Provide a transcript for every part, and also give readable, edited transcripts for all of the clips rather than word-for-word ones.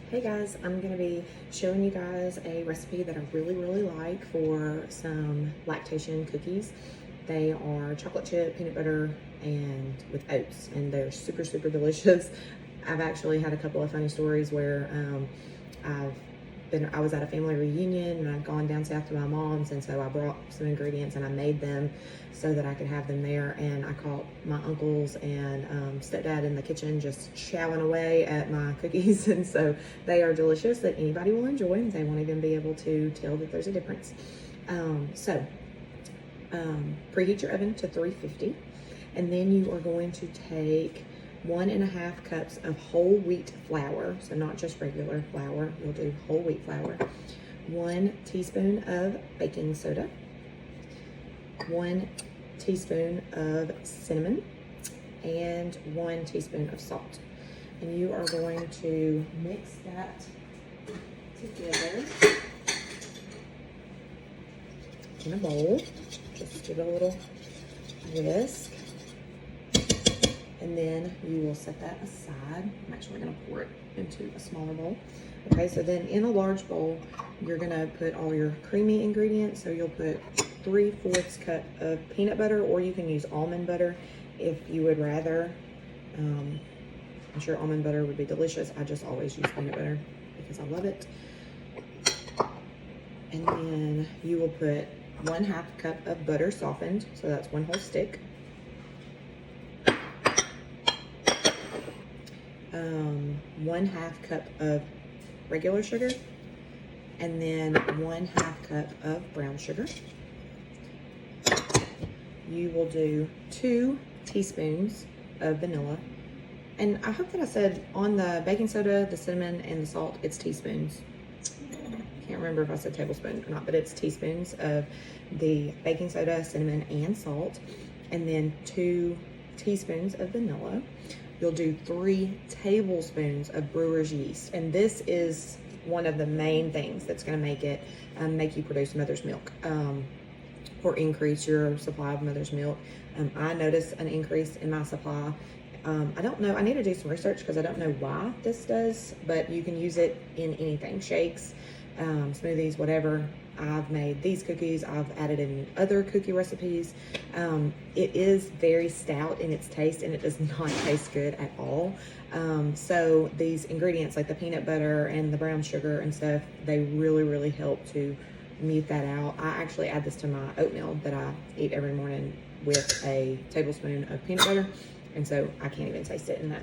Hey guys, I'm going to be showing you guys a recipe that I really like for some lactation cookies. They are chocolate chip, peanut butter, and with oats, and they're super delicious. I've actually had a couple of funny stories where I was at a family reunion and I'd gone down south to my mom's, and so I brought some ingredients and I made them so that I could have them there. And I caught my uncles and stepdad in the kitchen just chowing away at my cookies, and so they are delicious that anybody will enjoy. They won't even be able to tell that there's a difference. Preheat your oven to 350, and then you are going to take 1.5 cups of whole wheat flour, so not just regular flour, you'll do whole wheat flour, 1 teaspoon of baking soda, 1 teaspoon of cinnamon, and 1 teaspoon of salt. And you are going to mix that together in a bowl. Just give it a little whisk. And then you will set that aside. I'm actually going to pour it into a smaller bowl. Okay, so then in a large bowl, you're going to put all your creamy ingredients. So you'll put 3/4 cup of peanut butter, or you can use almond butter if you would rather. I'm sure almond butter would be delicious. I just always use peanut butter because I love it. And then you will put 1/2 cup of butter softened, so that's 1 whole stick. 1/2 cup of regular sugar, and then 1/2 cup of brown sugar. You will do 2 teaspoons of vanilla. And I hope that I said on the baking soda, the cinnamon, and the salt, it's teaspoons. Can't remember if I said tablespoon or not, but it's teaspoons of the baking soda, cinnamon, and salt, and then 2 teaspoons of vanilla. You'll do 3 tablespoons of brewer's yeast, and this is one of the main things that's going to make it make you produce mother's milk, or increase your supply of mother's milk. I noticed an increase in my supply. I don't know, I need to do some research because I don't know why this does, but you can use it in anything, shakes, smoothies, whatever. I've made these cookies, I've added in other cookie recipes. It is very stout in its taste, and it does not taste good at all. So these ingredients like the peanut butter and the brown sugar and stuff, they really help to mute that out. I actually add this to my oatmeal that I eat every morning with a tablespoon of peanut butter, and so I can't even taste it in that.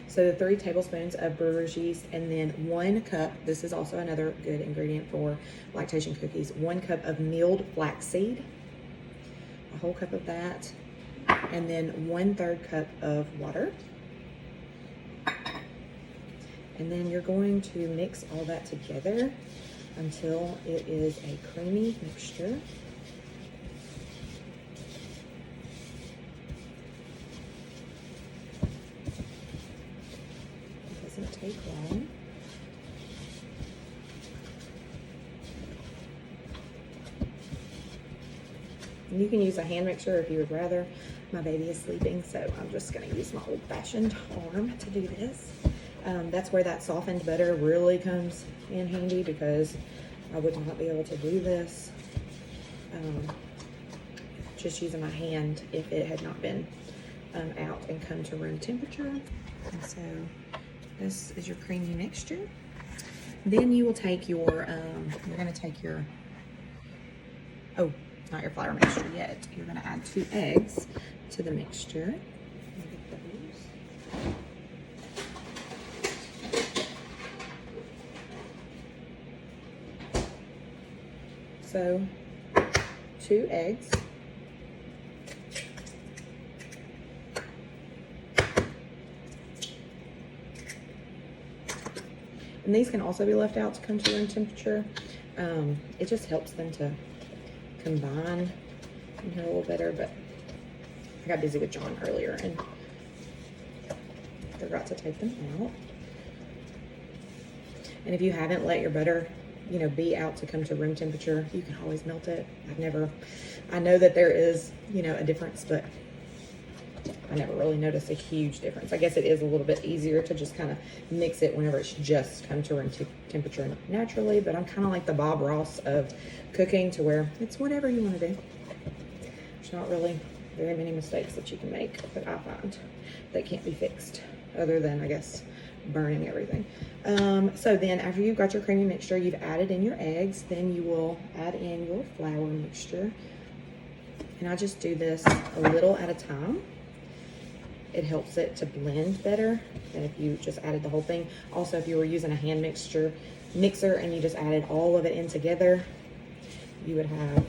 So 3 tablespoons of brewer's yeast, and then 1 cup, this is also another good ingredient for lactation cookies, 1 cup of milled flaxseed, a whole cup of that, and then 1/3 cup of water. And then you're going to mix all that together until it is a creamy mixture. Doesn't take long. And you can use a hand mixer if you would rather. My baby is sleeping, so I'm just going to use my old-fashioned arm to do this. That's where that softened butter really comes in handy, because I would not be able to do this just using my hand if it had not been out and come to room temperature. And so this is your creamy mixture. Then you will take your, you're going to take your, oh, not your flour mixture yet. You're going to add 2 eggs to the mixture. So 2 eggs. And these can also be left out to come to room temperature. It just helps them to combine in here a little better, but I got busy with John earlier and forgot to take them out. And if you haven't let your butter, be out to come to room temperature, you can always melt it. I know that there is, a difference, but I never really noticed a huge difference. I guess it is a little bit easier to just kind of mix it whenever it's just come to room temperature naturally, but I'm kind of like the Bob Ross of cooking, to where it's whatever you want to do. There's not really very many mistakes that you can make that I find that can't be fixed, other than, I guess, burning everything. So then after you've got your creamy mixture, you've added in your eggs, then you will add in your flour mixture. And I just do this a little at a time. It helps it to blend better than if you just added the whole thing. Also, if you were using a hand mixer and you just added all of it in together, you would have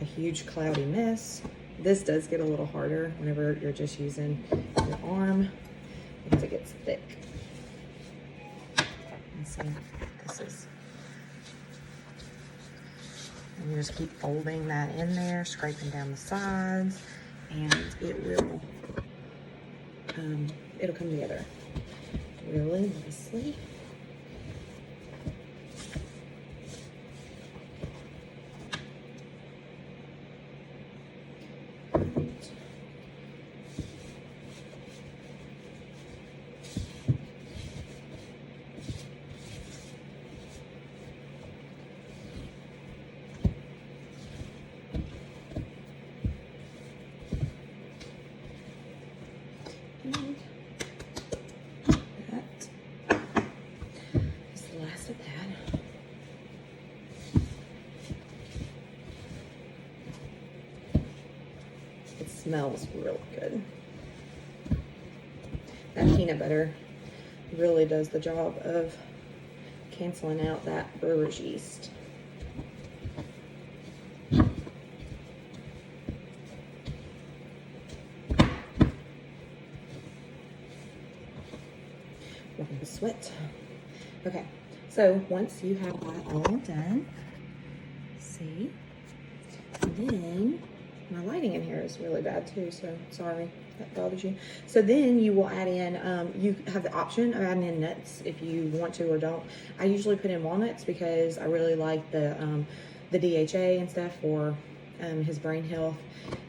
a huge cloudy mess. This does get a little harder whenever you're just using your arm, because it gets thick. And see, this is, and you just keep folding that in there, scraping down the sides, and it will, it'll come together really nicely. Smells real good. That peanut butter really does the job of canceling out that brewer's yeast. Welcome to sweat. Okay, so once you have that all done, see, then my lighting in here is really bad too, so sorry that bothers you. So then you will add in, you have the option of adding in nuts if you want to or don't. I usually put in walnuts because I really like the DHA and stuff for his brain health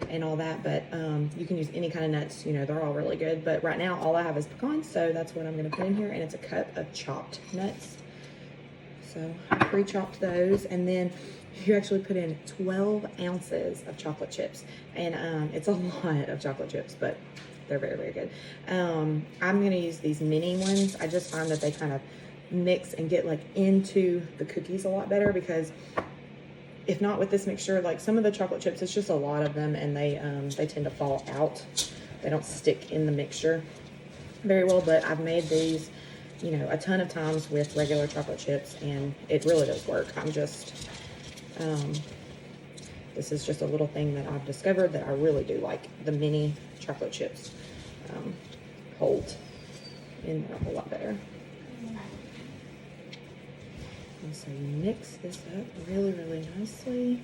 and all that, but you can use any kind of nuts, you know, they're all really good. But right now all I have is pecans, so that's what I'm going to put in here, and it's a cup of chopped nuts. So I pre-chopped those, and then you actually put in 12 ounces of chocolate chips, and it's a lot of chocolate chips, but they're very, very good. I'm going to use these mini ones. I just find that they kind of mix and get like into the cookies a lot better, because if not with this mixture, like some of the chocolate chips, it's just a lot of them, and they tend to fall out. They don't stick in the mixture very well, but I've made these, you know, a ton of times with regular chocolate chips, and it really does work. I'm just, this is just a little thing that I've discovered that I really do like. The mini chocolate chips hold in there a whole lot better. And so you mix this up really, really nicely.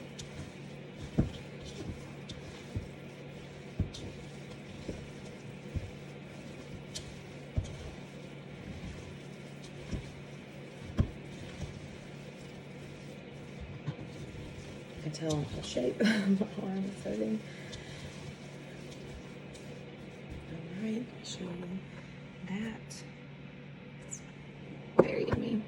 I can tell the shape of my arm is hurting. All right, I'll show you that. Very yummy.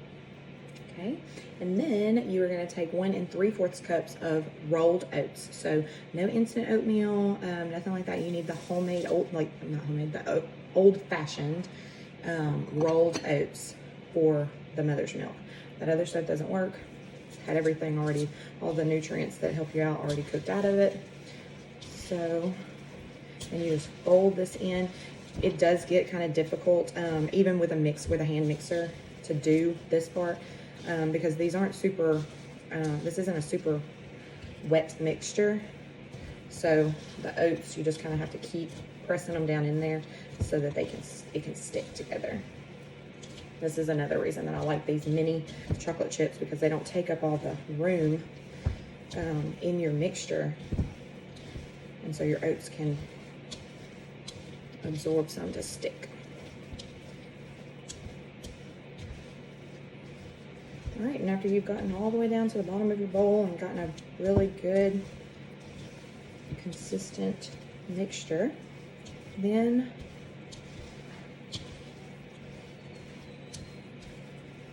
Okay, and then you are going to take 1 3/4 cups of rolled oats. So no instant oatmeal, nothing like that. You need the homemade, the old-fashioned rolled oats for the mother's milk. That other stuff doesn't work. It's had everything already, all the nutrients that help you out already cooked out of it. So, and you just fold this in. It does get kind of difficult, even with a hand mixer, to do this part. Because these aren't super, this isn't a super wet mixture. So the oats, you just kind of have to keep pressing them down in there so that it can stick together. This is another reason that I like these mini chocolate chips, because they don't take up all the room in your mixture. And so your oats can absorb some to stick. All right, and after you've gotten all the way down to the bottom of your bowl and gotten a really good, consistent mixture, Then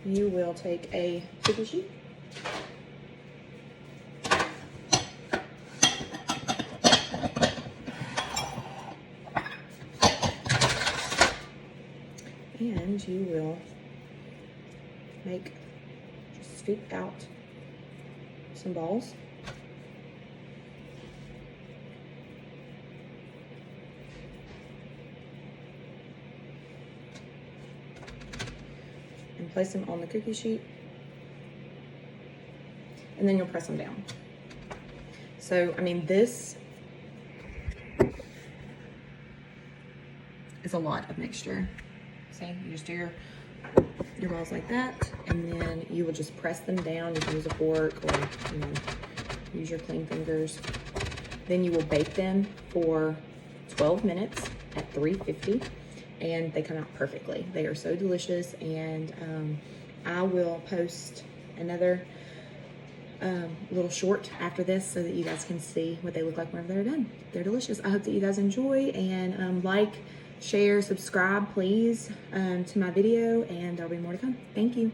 you will take a cookie sheet and you will just scoop out some balls. And place them on the cookie sheet. And then you'll press them down. So, I mean, this is a lot of mixture. See, you just do your balls like that, and then you will just press them down. You can use a fork or, you know, use your clean fingers. Then you will bake them for 12 minutes at 350, and they come out perfectly. They are so delicious, and I will post another little short after this so that you guys can see what they look like whenever they're done. They're delicious. I hope that you guys enjoy, and like, share, subscribe, please, to my video, and there'll be more to come. Thank you.